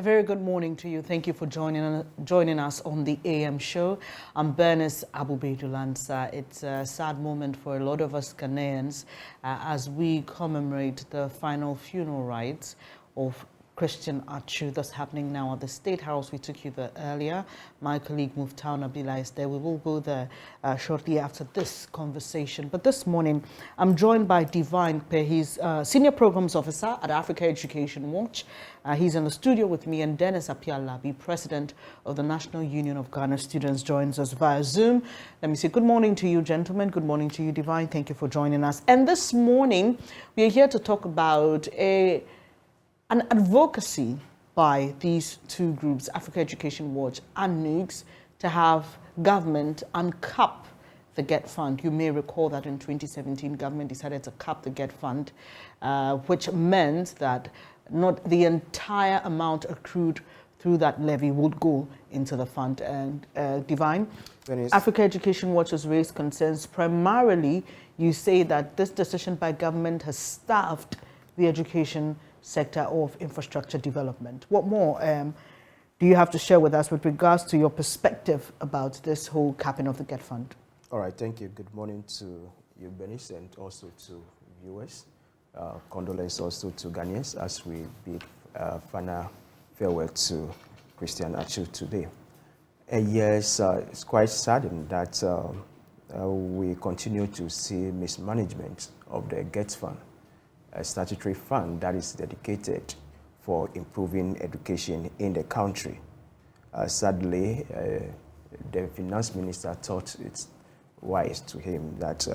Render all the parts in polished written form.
A very good morning to you. Thank you for joining us on the AM show. I'm Bernice Abubedulansa. It's a sad moment for a lot of us Ghanaians as we commemorate the final funeral rites of Christian Achu. That's happening now at the State House. We took you there earlier. My colleague Muftau Nabila is there. We will go there shortly after this conversation. But this morning, I'm joined by Divine Pe. He's Senior Programs Officer at Africa Education Watch. He's in the studio with me, and Dennis Apialabi, President of the National Union of Ghana Students, joins us via Zoom. Let me say good morning to you, gentlemen. Good morning to you, Divine. Thank you for joining us. And this morning, we are here to talk about an advocacy by these two groups, Africa Education Watch and NUGS, to have government uncap the GETfund. You may recall that in 2017, government decided to cap the GETfund, which meant that not the entire amount accrued through that levy would go into the fund. And Divine, Africa Education Watch has raised concerns. Primarily, you say that this decision by government has starved the education sector of infrastructure development. What more do you have to share with us with regards to your perspective about this whole capping of the GETfund? All right, thank you. Good morning to you, Bernice, and also to viewers. Condolence also to Ghanaians as we bid final farewell to Christian Achu today. Yes, it's quite saddening that we continue to see mismanagement of the GETfund, a statutory fund that is dedicated for improving education in the country. Sadly, the finance minister thought it's wise to him that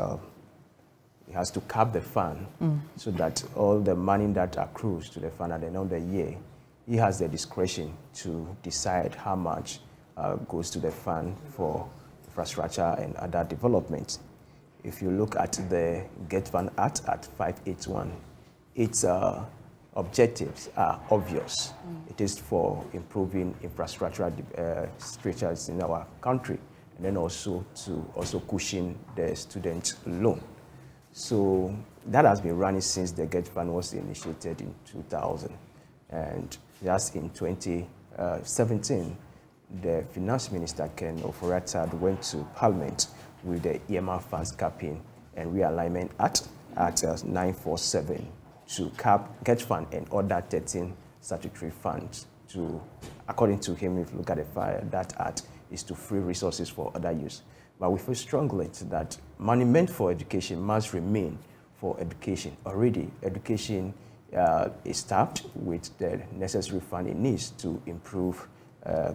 he has to cap the fund so that all the money that accrues to the fund at the end of the year, he has the discretion to decide how much goes to the fund for infrastructure and other development. If you look at the GETfund Act at 581, its objectives are obvious. It is for improving infrastructural structures in our country, and then also to cushion the student loan. So that has been running since the GETfund was initiated in 2000. And just in 2017, the finance minister, Ken Ofori-Attah, went to Parliament with the earmark funds capping and realignment act at 947 to cap GETfund and other 13 statutory funds to, according to him, if you look at the file, that act is to free resources for other use. But we feel strongly that money meant for education must remain for education. Already, education is tapped with the necessary fund it needs to improve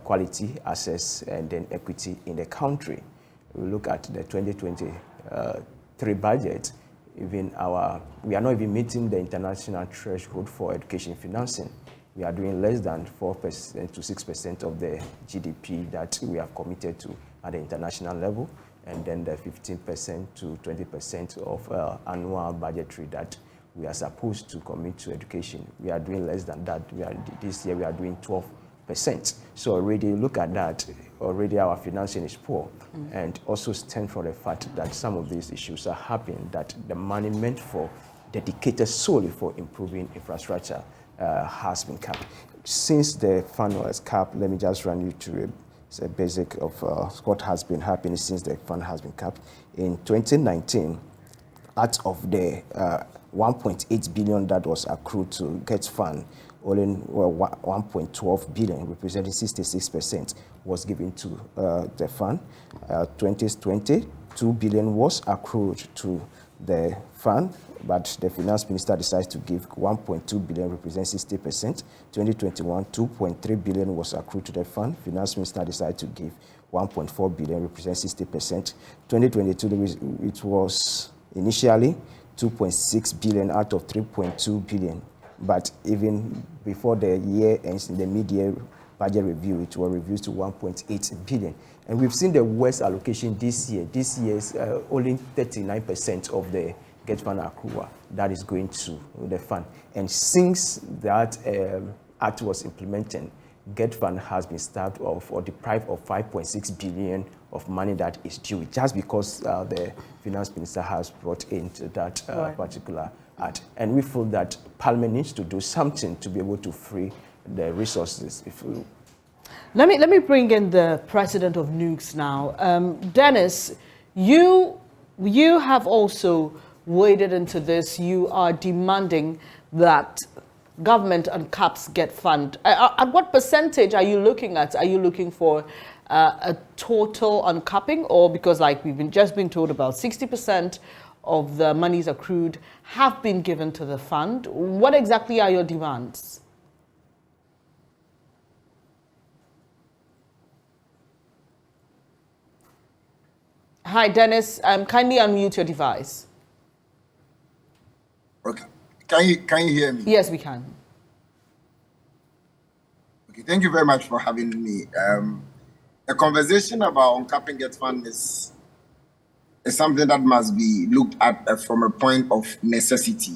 quality, access, and then equity in the country. We look at the 2023 budget, we are not even meeting the international threshold for education financing. We are doing less than 4% to 6% of the GDP that we have committed to at the international level, and then the 15% to 20% of annual budgetary that we are supposed to commit to education. We are doing less than that. This year we are doing 12%. So already look at that, already our financing is poor, and also stand for the fact that some of these issues are happening, that the money meant for dedicated solely for improving infrastructure has been capped. Since the fund was capped, let me just run you through a basic of what has been happening since the fund has been capped. In 2019, out of the 1.8 billion that was accrued to GETfund, only 1.12 billion, representing 66%, was given to the fund. 2020, 2 billion was accrued to the fund, but the finance minister decides to give 1.2 billion, represents 60%. 2021, 2.3 billion was accrued to the fund. Finance minister decided to give 1.4 billion, represents 60%. 2022, it was initially 2.6 billion out of 3.2 billion. But even before the year ends, in the mid-year budget review, it was reduced to 1.8 billion. And we've seen the worst allocation this year. This year is only 39% of the GETfund accrual that is going to the fund. And since that act was implemented, GETfund has been starved of or deprived of 5.6 billion of money that is due, just because the finance minister has brought into that particular act. And we feel that Parliament needs to do something to be able to free the resources. If we Let me bring in the president of NUGS now. Dennis, you have also waded into this. You are demanding that government uncaps GETfund. At what percentage are you looking at? Are you looking for a total uncapping, or because like we've just been told about 60% of the monies accrued have been given to the fund? What exactly are your demands? Hi, Dennis. Kindly unmute your device. Okay. Can you hear me? Yes, we can. Okay. Thank you very much for having me. The conversation about uncapping GETfund is something that must be looked at from a point of necessity.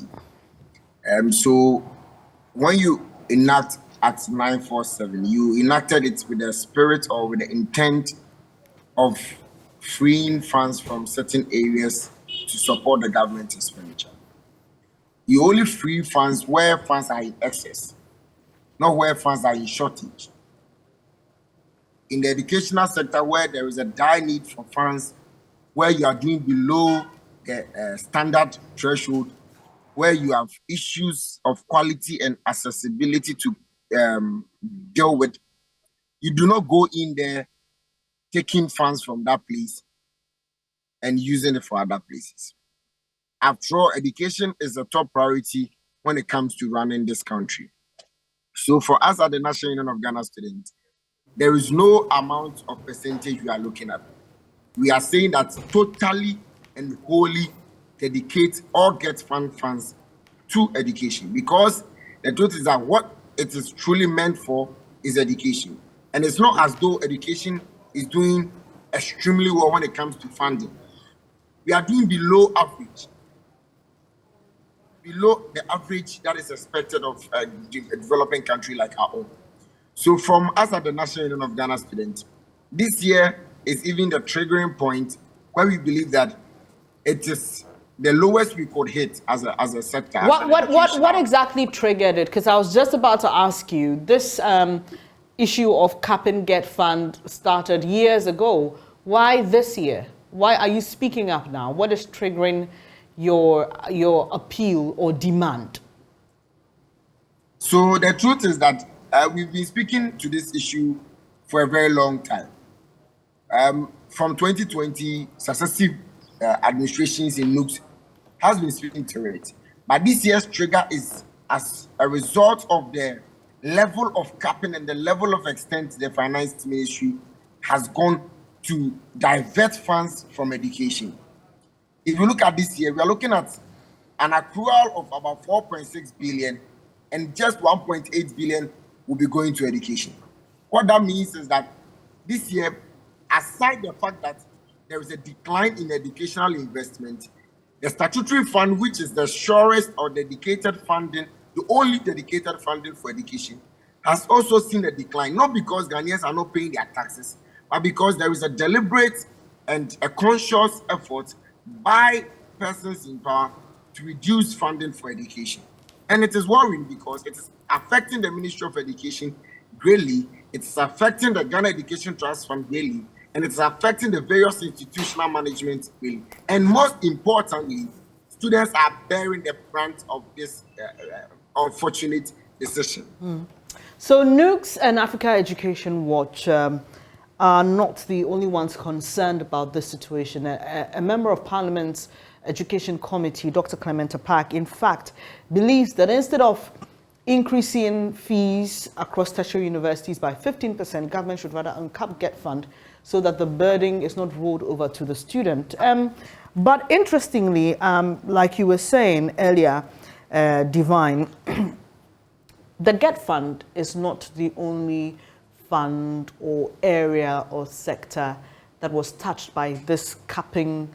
So when you enact Act 947, you enacted it with the spirit or with the intent of freeing funds from certain areas to support the government expenditure. You only free funds where funds are in excess, not where funds are in shortage. In the educational sector, where there is a dire need for funds, where you are doing below the standard threshold, where you have issues of quality and accessibility to deal with, you do not go in there taking funds from that place and using it for other places. After all, education is the top priority when it comes to running this country. So for us at the National Union of Ghana Students, there is no amount of percentage we are looking at. We are saying that totally and wholly dedicate all GETfund funds to education, because the truth is that what it is truly meant for is education. And it's not as though education is doing extremely well when it comes to funding. We are doing below average, below the average that is expected of a developing country like our own. So from us at the National Union of Ghana Students, this year is even the triggering point where we believe that it is the lowest we could hit as a sector. What exactly triggered it? Because I was just about to ask you, this issue of capping GETfund started years ago. Why this year? Why are you speaking up now? What is triggering your appeal or demand? So the truth is that we've been speaking to this issue for a very long time. From 2020, successive administrations in NUGS has been speaking to it. But this year's trigger is as a result of the level of capping and the level of extent the finance ministry has gone to divert funds from education. If you look at this year, we are looking at an accrual of about 4.6 billion, and just 1.8 billion will be going to education. What that means is that this year, aside the fact that there is a decline in educational investment, the statutory fund, which is the surest or dedicated funding, the only dedicated funding for education, has also seen a decline, not because Ghanaians are not paying their taxes, but because there is a deliberate and a conscious effort by persons in power to reduce funding for education. And it is worrying because it is affecting the Ministry of Education greatly, it is affecting the Ghana Education Trust Fund greatly, and it is affecting the various institutional management greatly. And most importantly, students are bearing the brunt of this unfortunate decision. So NUGS and Africa Education Watch are not the only ones concerned about this situation. A member of Parliament's Education Committee, Dr. Clement Apak, in fact, believes that instead of increasing fees across tertiary universities by 15%, government should rather uncap GETfund so that the burden is not rolled over to the student. But interestingly, like you were saying earlier, Divine, the GETfund is not the only fund or area or sector that was touched by this capping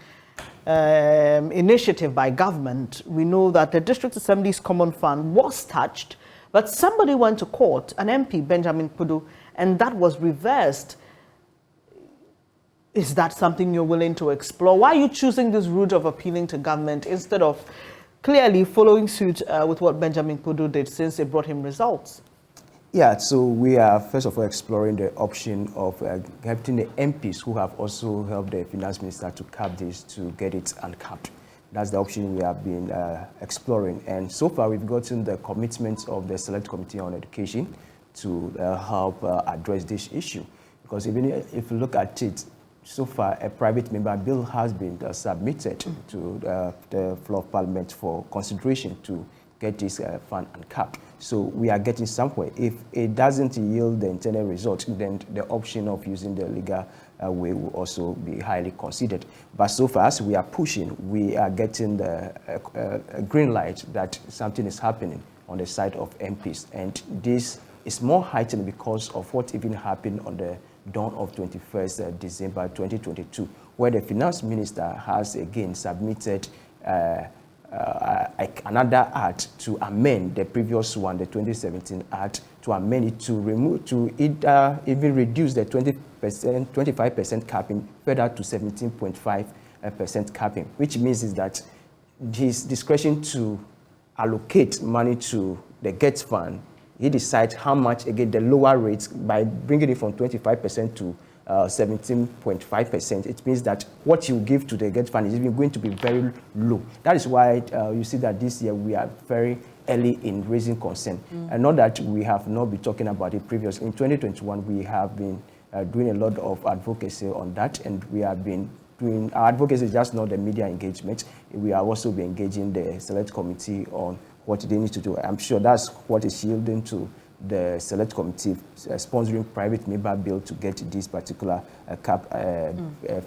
initiative by government. We know that the District Assembly's Common Fund was touched, but somebody went to court, an MP, Benjamin Pudu, and that was reversed. Is that something you're willing to explore? Why are you choosing this route of appealing to government instead of clearly following suit with what Benjamin Pudu did, since it brought him results? Yeah, so we are first of all exploring the option of helping the MPs who have also helped the finance minister to cap this to get it uncapped. That's the option we have been exploring. And so far we've gotten the commitment of the Select Committee on Education to help address this issue. Because even if you look at it, so far a private member bill has been submitted to the floor of Parliament for consideration to get this fund uncapped. So we are getting somewhere. If it doesn't yield the intended result, then the option of using the legal way will also be highly considered. But so far as we are pushing, we are getting the green light that something is happening on the side of MPs. And this is more heightened because of what even happened on the dawn of 21st December 2022, where the finance minister has again submitted another act to amend the previous one, the 2017 act, to amend it to remove, to even reduce the 25% capping further to 17.5% capping, which means is that his discretion to allocate money to the GETfund, he decides how much, again, the lower rates by bringing it from 25% to 17.5%. It means that what you give to the GETfund is even going to be very low. That is why you see that this year we are very early in raising concern. And not that we have not been talking about it previously. In 2021, we have been doing a lot of advocacy on that, and we have been doing, our advocacy is just not the media engagement. We are also be engaging the Select Committee on what they need to do. I'm sure that's what is yielding to the Select Committee sponsoring private member bill to get this particular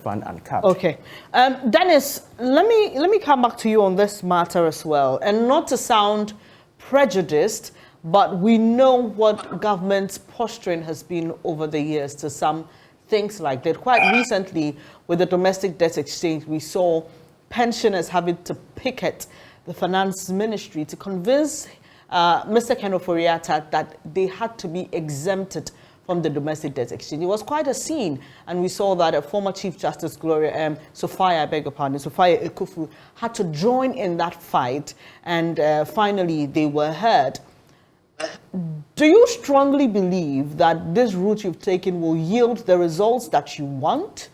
fund uncapped. Okay, Dennis, let me come back to you on this matter as well, and not to sound prejudiced, but we know what government's posturing has been over the years to some things like that. Quite recently, with the domestic debt exchange, we saw pensioners having to picket the finance ministry to convince Mr. Ken Ofori-Atta that they had to be exempted from the domestic debt exchange. It was quite a scene, and we saw that a former Chief Justice Sophia Ekufu had to join in that fight, and finally they were heard. Do you strongly believe that this route you've taken will yield the results that you want,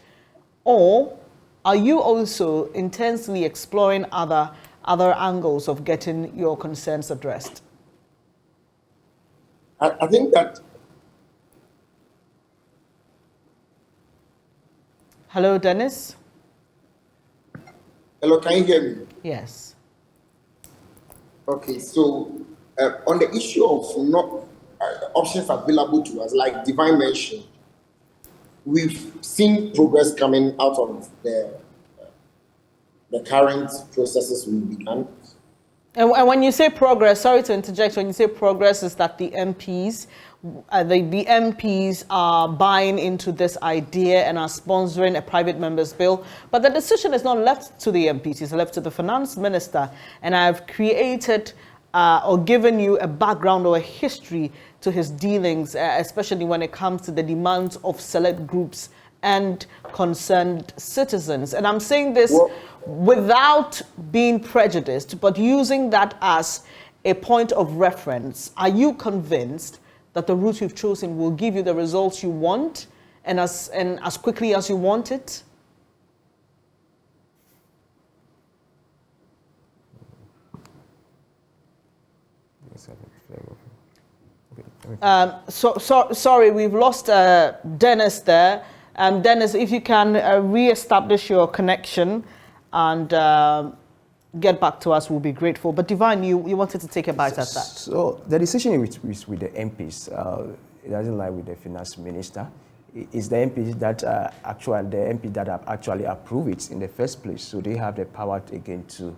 or are you also intensely exploring other angles of getting your concerns addressed? I think that. Hello, Dennis. Hello, can you hear me? Yes. Okay, so on the issue of not options available to us, like Divine mentioned, we've seen progress coming out of the current processes we began. And when you say progress, sorry to interject, when you say progress, is that the MPs, the MPs are buying into this idea and are sponsoring a private member's bill, but the decision is not left to the MPs, it's left to the finance minister. And I've created or given you a background or a history to his dealings, especially when it comes to the demands of select groups and concerned citizens. And I'm saying this without being prejudiced, but using that as a point of reference. Are you convinced that the route you've chosen will give you the results you want and as quickly as you want it? Sorry, we've lost Dennis there. Dennis, if you can re-establish your connection and get back to us, we'll be grateful. But Divine, you wanted to take a bite at that. So the decision with the MPs, it doesn't lie with the finance minister. It's the MPs that have actually approved it in the first place. So they have the power again to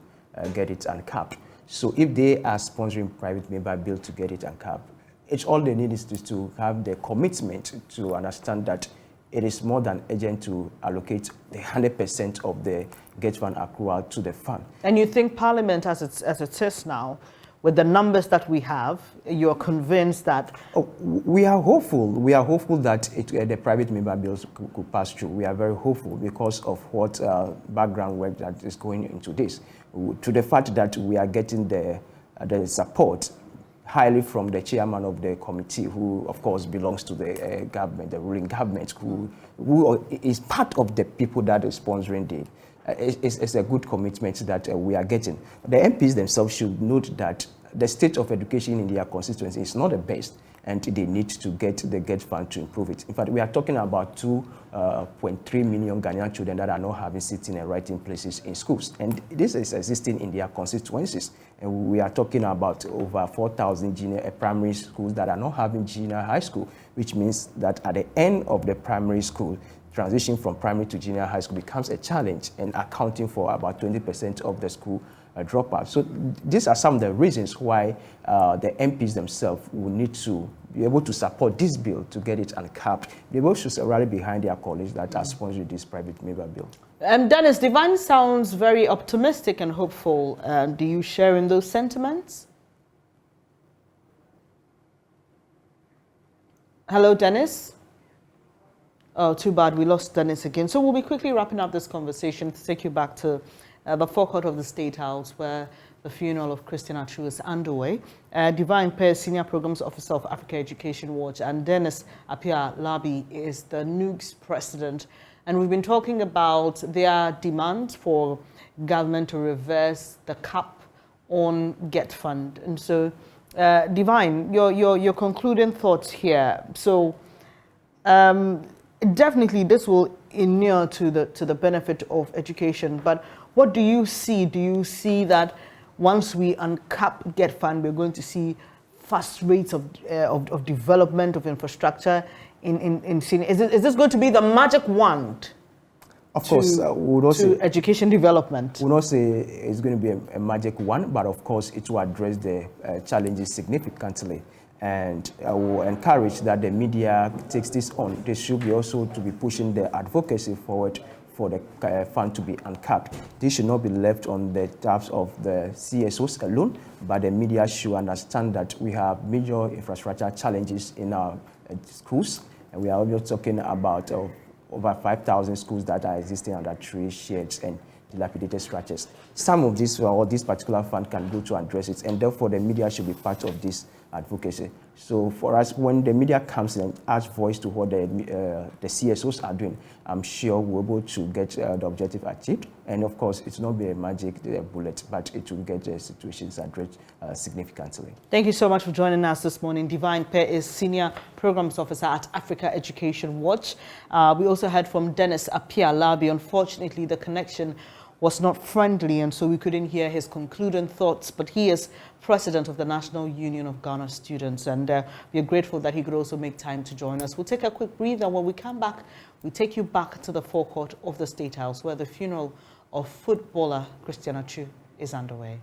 get it uncapped. So if they are sponsoring private member bill to get it uncapped, it's all they need is to have the commitment to understand that it is more than urgent to allocate the 100% of the GETfund accrual to the fund. And you think Parliament, as it is now, with the numbers that we have, you're convinced that? Oh, we are hopeful. We are hopeful that the private member bills could pass through. We are very hopeful because of what background work that is going into this. To the fact that we are getting the support highly from the chairman of the committee, who of course belongs to the government, the ruling government, who is part of the people that are sponsoring the. It's a good commitment that we are getting. The MPs themselves should note that the state of education in their constituency is not the best, and they need to get the GETfund to improve it. In fact, we are talking about 2.3 million Ghanaian children that are not having sitting and writing places in schools. And this is existing in their constituencies. And we are talking about over 4,000 primary schools that are not having junior high school, which means that at the end of the primary school, transition from primary to junior high school becomes a challenge, and accounting for about 20% of the school dropout. So these are some of the reasons why the MPs themselves will need to be able to support this bill to get it uncapped. They both should rally behind their colleagues that are sponsoring this private member bill. Dennis, Divine sounds very optimistic and hopeful. Do you share in those sentiments? Hello, Dennis? Oh, too bad, we lost Dennis again. So we'll be quickly wrapping up this conversation to take you back to the forecourt of the State House, where the funeral of Christian Atsu is underway. Divine Pears, Senior Programs Officer of Africa Education Watch, and Dennis Appiah-Labi is the NUGS President. And we've been talking about their demand for government to reverse the cap on GETfund. And so, Divine, your concluding thoughts here. So, definitely this will inure to the benefit of education, but what do you see? Do you see that once we uncap GETfund, we're going to see fast rates of development of infrastructure in Senior? Is this going to be the magic wand? Of course, to education development. We will not say it's going to be a magic one, but of course it will address the challenges significantly. And I will encourage that the media takes this on. They should be also to be pushing the advocacy forward for the fund to be uncapped. This should not be left on the tabs of the CSOs alone, but the media should understand that we have major infrastructure challenges in our schools. And we are also talking about over 5,000 schools that are existing under tree sheds and dilapidated structures. Some of these, or this particular fund, can go to address it, and therefore the media should be part of this advocacy. So for us, when the media comes in and adds voice to what the CSOs are doing, I'm sure we're able to get the objective achieved. And of course, it's not be a magic bullet, but it will get the situations addressed significantly. Thank you so much for joining us this morning. Divine Pears is Senior Programs Officer at Africa Education Watch. We also heard from Dennis Appiah-Labi. Unfortunately, the connection was not friendly, and so we couldn't hear his concluding thoughts, but he is president of the National Union of Ghana Students, and we are grateful that he could also make time to join us. We'll take a quick breather. When we come back, we take you back to the forecourt of the State House, where the funeral of footballer Christian Atsu is underway.